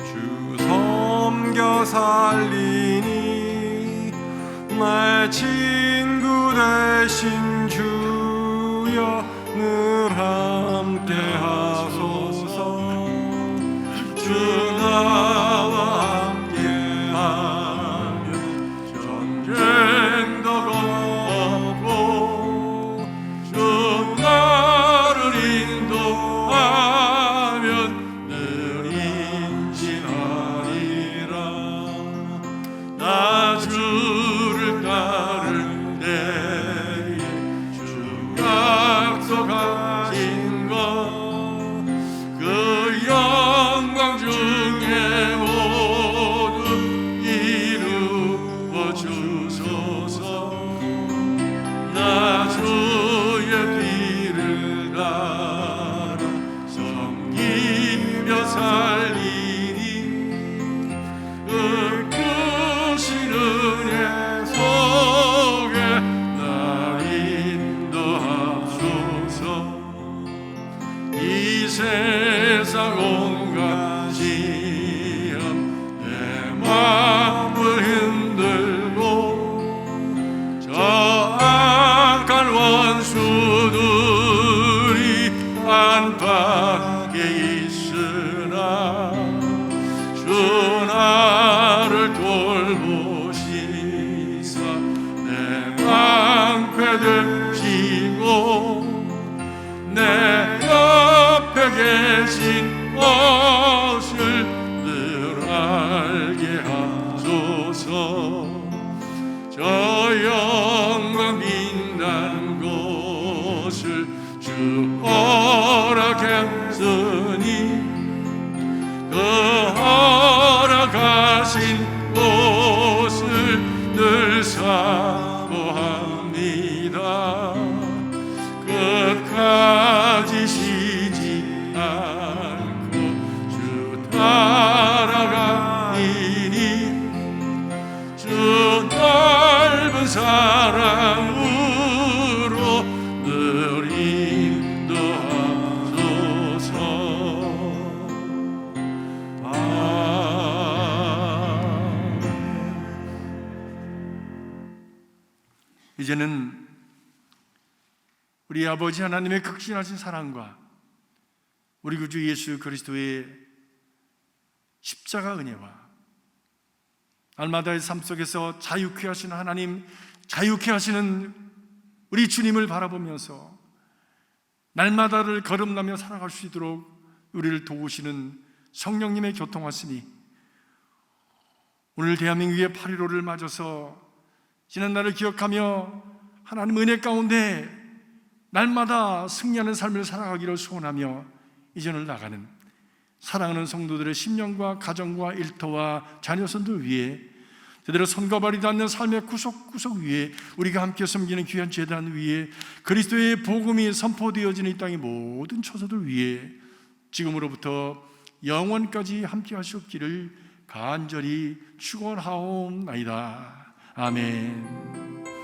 주 섬겨 살리니 내 친구 되신 주여 늘 함께 하소서. 주 나와 함께하면 전쟁도 없고 주 나를 인도하면 늘 인진하리라. 나 주를 따를 때에 주 약속하신 것 그 영광 중에 모두 이루어 주소서. 나 주의 뒤를 따라 섬기며 살리니 그 크신 은혜 속에 나 인도하소서. 이 세상 온갖 시험 내 마음을 흔들고 저 악한 원수들이 안팎에 있으나 주 나를 돌보시사 내 방패 되시고 내 옆에 계신 것을 늘 알게 하소서. 저 영광 빛나는 곳을 주 허락했으니 그 허락하신 곳을 늘 사모합니다. 끝까지 쉬지 않고 주 따라가리니 주 넓은 사랑으로 늘 인도하소서. 이제는 우리 아버지 하나님의 극진하신 사랑과 우리 구주 예수 그리스도의 십자가 은혜와 날마다의 삶 속에서 자유케 하시는 하나님, 자유케 하시는 우리 주님을 바라보면서 날마다를 거듭나며 살아갈 수 있도록 우리를 도우시는 성령님의 교통하시니 오늘 대한민국의 8.15를 맞아서 지난 날을 기억하며 하나님 은혜 가운데 날마다 승리하는 삶을 살아가기를 소원하며 이전을 나가는 사랑하는 성도들의 심령과 가정과 일터와 자녀선들 위해 제대로 선거발이도 않는 삶의 구석구석 위에 우리가 함께 섬기는 귀한 제단 위에 그리스도의 복음이 선포되어지는 이 땅의 모든 처소들 위에 지금으로부터 영원까지 함께 하시옵기를 간절히 축원하옵나이다. 아멘.